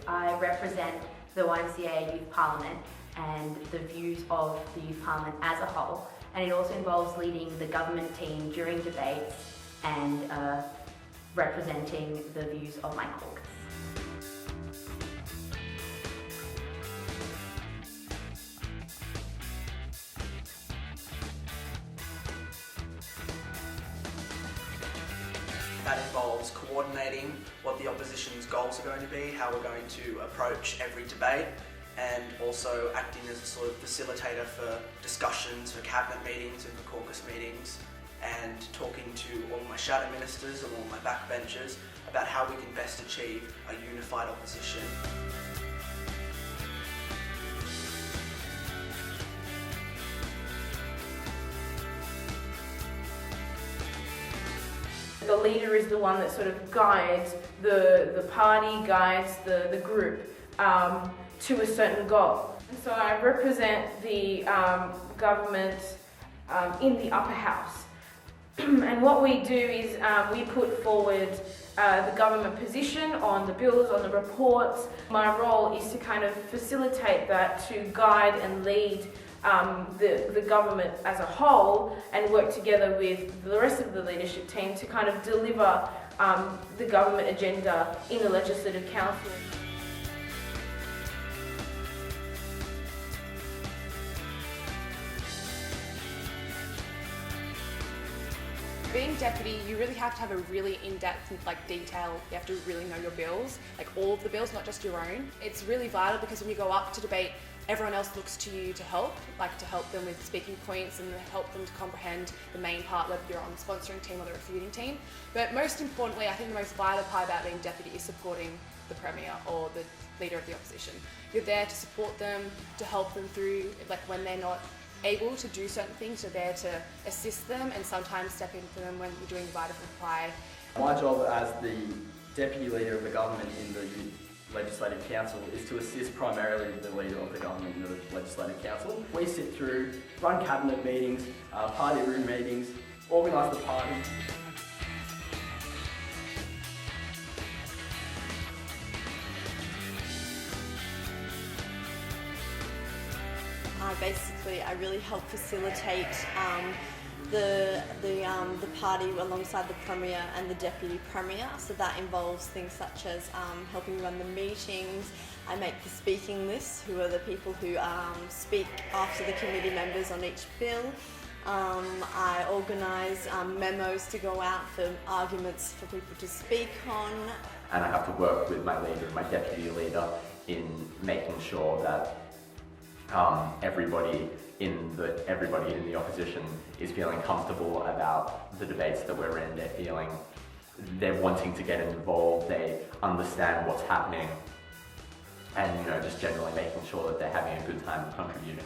I represent the YMCA Youth Parliament and the views of the Youth Parliament as a whole, and it also involves leading the government team during debates and representing the views of my caucus. That involves coordinating what the opposition's goals are going to be, how we're going to approach every debate, and also acting as a sort of facilitator for discussions, for cabinet meetings and for caucus meetings, and talking to all my shadow ministers and all my backbenchers about how we can best achieve a unified opposition. The leader is the one that sort of guides the party, guides the group to a certain goal. And so I represent the government in the upper house. And what we do is we put forward the government position on the bills, on the reports. My role is to kind of facilitate that, to guide and lead the government as a whole and work together with the rest of the leadership team to kind of deliver the government agenda in the Legislative Council. Being deputy, you really have to have a really in-depth detail. You have to really know your bills, all of the bills, not just your own. It's really vital because when you go up to debate, everyone else looks to you to help them with speaking points and help them to comprehend the main part, whether you're on the sponsoring team or the refuting team. But most importantly, I think the most vital part about being deputy is supporting the Premier or the leader of the opposition. You're there to support them, to help them through when they're not able to do certain things. You're there to assist them and sometimes step in for them when you're doing the right of reply. My job as the deputy leader of the government in the Legislative Council is to assist primarily the leader of the government in the Legislative Council. We sit through, run cabinet meetings, party room meetings, organise the party. I really help facilitate the party alongside the Premier and the Deputy Premier. So that involves things such as helping run the meetings. I make the speaking lists, who are the people who speak after the committee members on each bill. I organise memos to go out for arguments for people to speak on. And I have to work with my leader and my deputy leader in making sure that everybody in the opposition is feeling comfortable about the debates that we're in. They're wanting to get involved, they understand what's happening, and just generally making sure that they're having a good time contributing.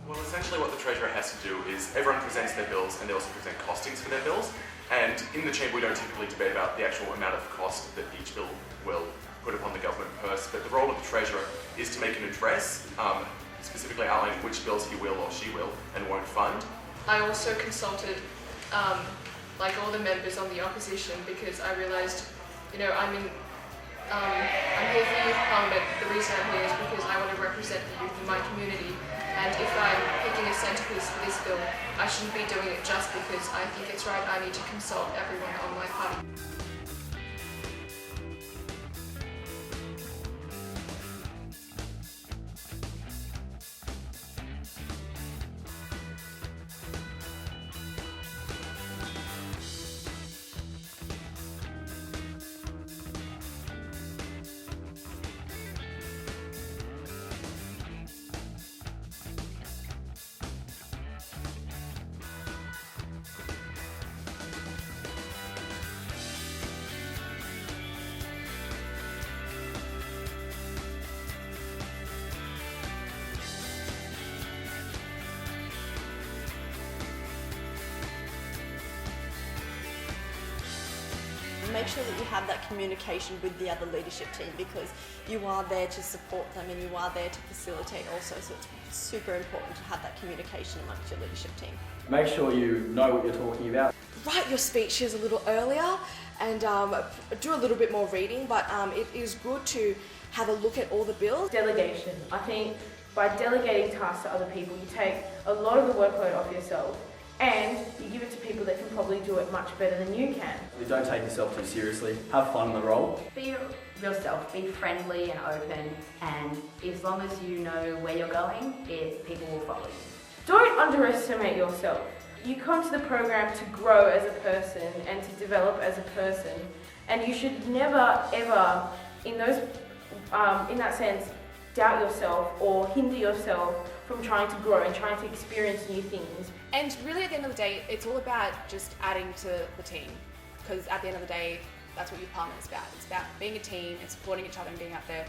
Well, essentially what the Treasurer has to do is everyone presents their bills and they also present costings for their bills. And in the Chamber we don't typically debate about the actual amount of cost that each bill will put upon the government purse, but the role of the Treasurer is to make an address, specifically outlining which bills he will or she will and won't fund. I also consulted all the members on the opposition because I realised, I'm here for Youth Parliament. The reason I'm here is because I want to represent the youth in my community. And if I'm picking a centrepiece for this bill, I shouldn't be doing it just because I think it's right. I need to consult everyone on my party. make sure that you have that communication with the other leadership team, because you are there to support them and you are there to facilitate also. So it's super important to have that communication amongst your leadership team. Make sure you know what you're talking about. Write your speeches a little earlier and do a little bit more reading, but it is good to have a look at all the bills. Delegation. I think by delegating tasks to other people, you take a lot of the workload off yourself and you give it to people that can probably do it much better than you can. Don't take yourself too seriously. Have fun in the role. Be yourself, be friendly and open, and as long as you know where you're going, people will follow you. Don't underestimate yourself. You come to the program to grow as a person and to develop as a person, and you should never ever, in that sense, doubt yourself or hinder yourself from trying to grow and trying to experience new things. And really, at the end of the day, it's all about just adding to the team, because at the end of the day, that's what Youth Parliament is about. It's about being a team and supporting each other and being out there.